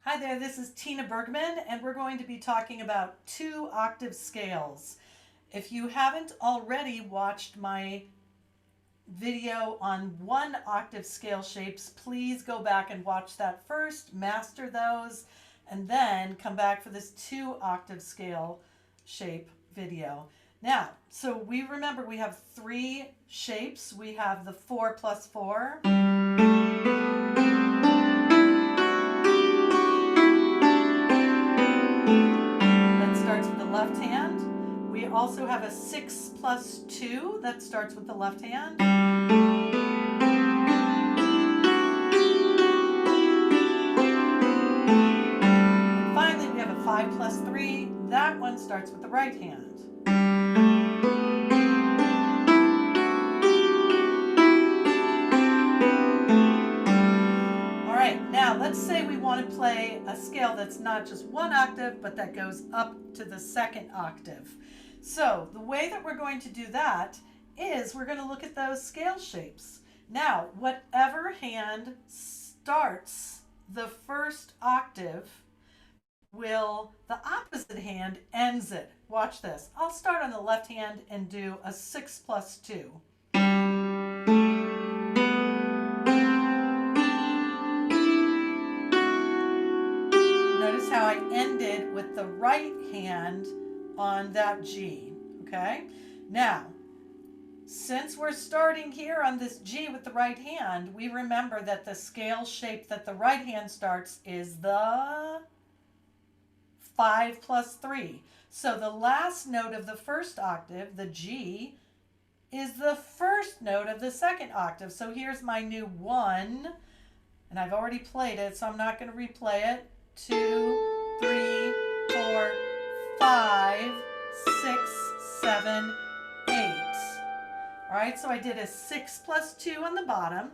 Hi there, this is Tina Bergman, and we're going to be talking about two octave scales. If you haven't already watched my video on one octave scale shapes, please go back and watch that first, master those, and then come back for this two octave scale shape video. Now, so we remember we have three shapes. We have the 4+4. Left hand. We also have a 6+2 that starts with the left hand. And finally, we have a 5+3. That one starts with the right hand. All right, now let's say we want to play a scale that's not just one octave, but that goes up to the second octave. So the way that we're going to do that is we're going to look at those scale shapes. Now, whatever hand starts the first octave the opposite hand ends it. Watch this. I'll start on the left hand and do a 6+2. Notice how I ended with the right hand on that G, okay? Now, since we're starting here on this G with the right hand, we remember that the scale shape that the right hand starts is the 5+3. So the last note of the first octave, the G, is the first note of the second octave. So here's my new 1, and I've already played it, so I'm not going to replay it. 2, 3, 4, 5, 6, 7, 8. All right, so I did a 6+2 on the bottom.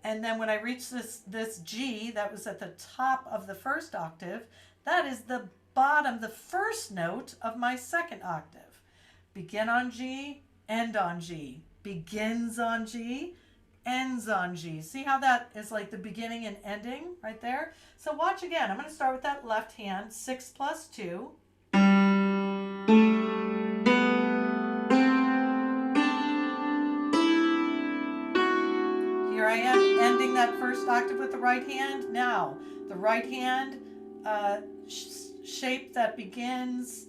And then when I reached this G, that was at the top of the first octave, that is the bottom, the first note of my second octave. Begin on G, end on G. Begins on G, ends on G. See how that is like the beginning and ending right there? So watch again. I'm going to start with that left hand, 6+2. Here I am ending that first octave with the right hand. Now, the right hand shape that begins,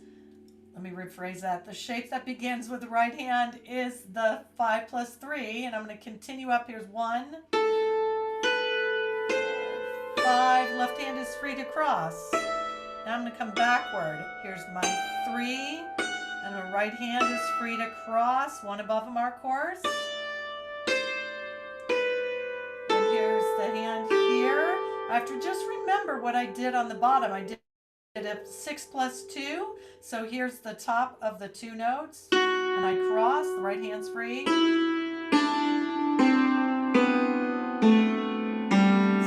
let me rephrase that. The shape that begins with the right hand is the 5+3, and I'm going to continue up. Here's 1, 5. Left hand is free to cross. Now I'm going to come backward. Here's my 3, and the right hand is free to cross. 1 above them, our course. And here's the hand here. I have to just remember what I did on the bottom. I did a 6+2, so here's the top of the 2 notes, and I cross, the right hand's free. So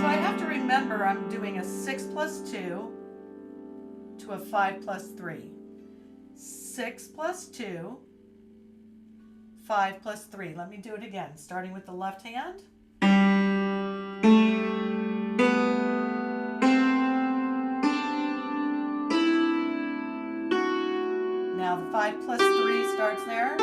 I have to remember I'm doing a 6+2 to a 5+3. 6+2, 5+3. Let me do it again, starting with the left hand. Now the 5+3 starts there.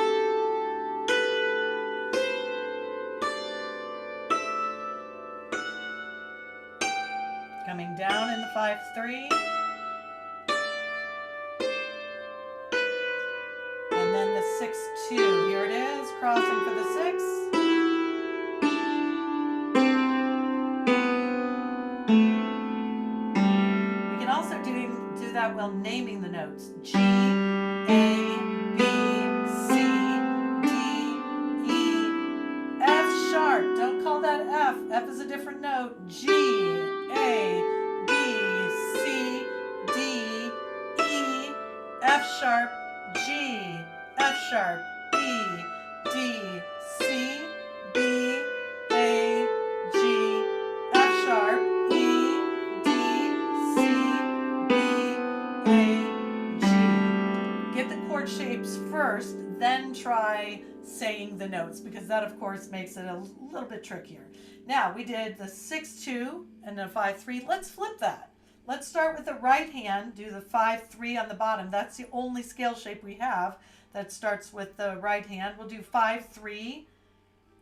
Coming down in the 5+3. And then the 6+2. Here it is, crossing for the 6. We can also do that while naming the notes. G, A, B, C, D, E, F sharp. Don't call that F. F is a different note. G, A, B, C, D, E, F sharp, G, F sharp, E, D, C, B, A, G, F sharp, E, D, C, B, A, G. Get the chord shapes first, then try saying the notes, because that of course makes it a little bit trickier. Now we did the 6-2 and the 5-3. Let's flip that. Let's start with the right hand, do the 5-3 on the bottom. That's the only scale shape we have that starts with the right hand. We'll do 5-3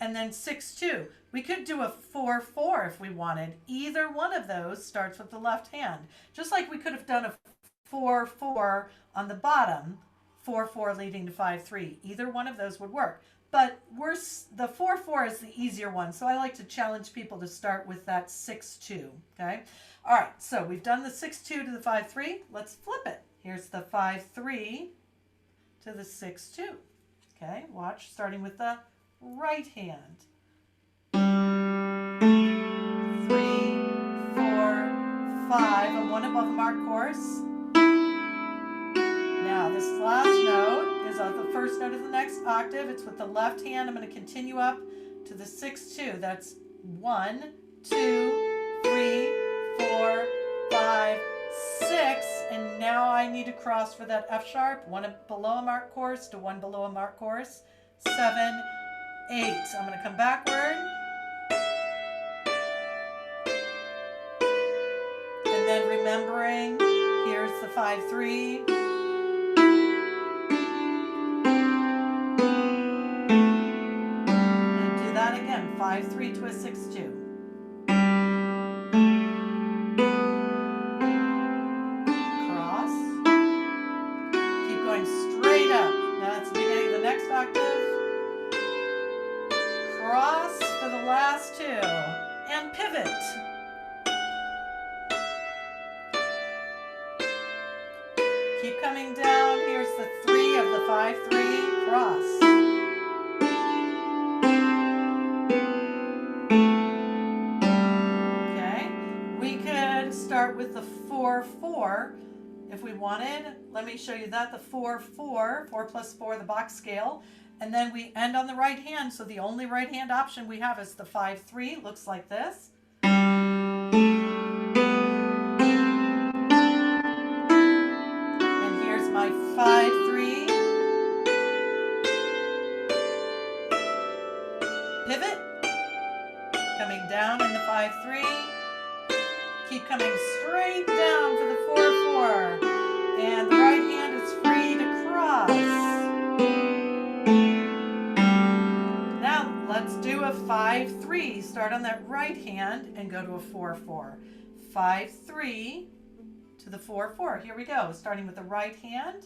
and then 6-2. We could do a 4-4 if we wanted. Either one of those starts with the left hand. Just like we could have done a 4-4 on the bottom, 4-4 leading to 5-3. Either one of those would work. But the 4-4 is the easier one, so I like to challenge people to start with that 6-2, okay? All right, so we've done the 6-2 to the 5-3. Let's flip it. Here's the 5-3 to the 6-2, okay? Watch, starting with the right hand. 3, 4, 5, and 1 above the marked chorus. Now, this last note is the first note of the next octave. It's with the left hand. I'm going to continue up to the 6-2. That's 1, 2, 3, 4, 5, 6. And now I need to cross for that F sharp. 1 below a marked chorus to 1 below a marked chorus. 7, 8. I'm going to come backward. And then remembering, here's the 5-3. That again, 5-3 to a 6-2. Cross. Keep going straight up. Now that's the beginning of the next octave. Cross for the last 2. And pivot. Keep coming down. Here's the 3 of the 5-3. Cross. Start with the 4-4 if we wanted. Let me show you that. The 4-4, 4 plus 4, the box scale. And then we end on the right hand. So the only right hand option we have is the 5-3. Looks like this. And here's my 5-3. Pivot. Coming down in the 5-3. Keep coming straight down for the 4-4. And the right hand is free to cross. Now let's do a 5-3. Start on that right hand and go to a 4-4. 5-3 to the 4-4. Here we go. Starting with the right hand.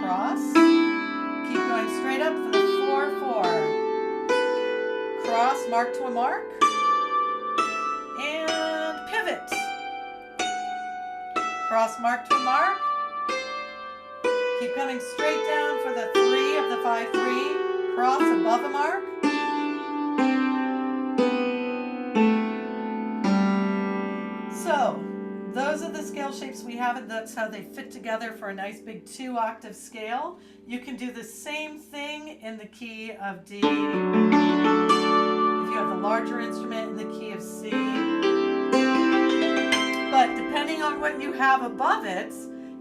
Cross. Keep going straight up for the 4-4. Cross, mark to a mark, and pivot. Cross, mark to a mark. Keep coming straight down for the 3 of the 5-3. Cross above a mark. So, those are the scale shapes we have, and that's how they fit together for a nice big 2-octave scale. You can do the same thing in the key of D. You have the larger instrument in the key of C. But depending on what you have above it,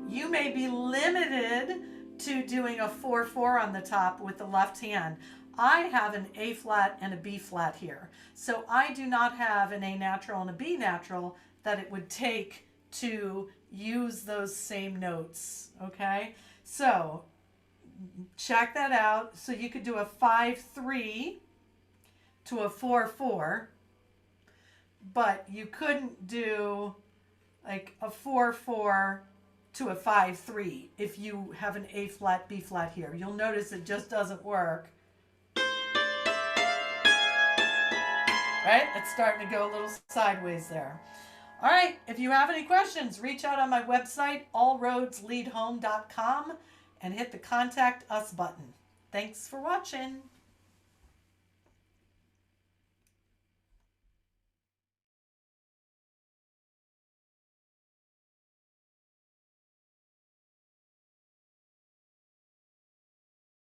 you may be limited to doing a 4-4 on the top with the left hand. I have an A flat and a B flat here. So I do not have an A natural and a B natural that it would take to use those same notes. Okay? So check that out. So you could do a 5-3 to a 4-4, but you couldn't do like a 4-4 to a 5-3 if you have an A flat, B flat here. You'll notice it just doesn't work. Right? It's starting to go a little sideways there. All right, if you have any questions, reach out on my website, allroadsleadhome.com, and hit the Contact Us button. Thanks for watching.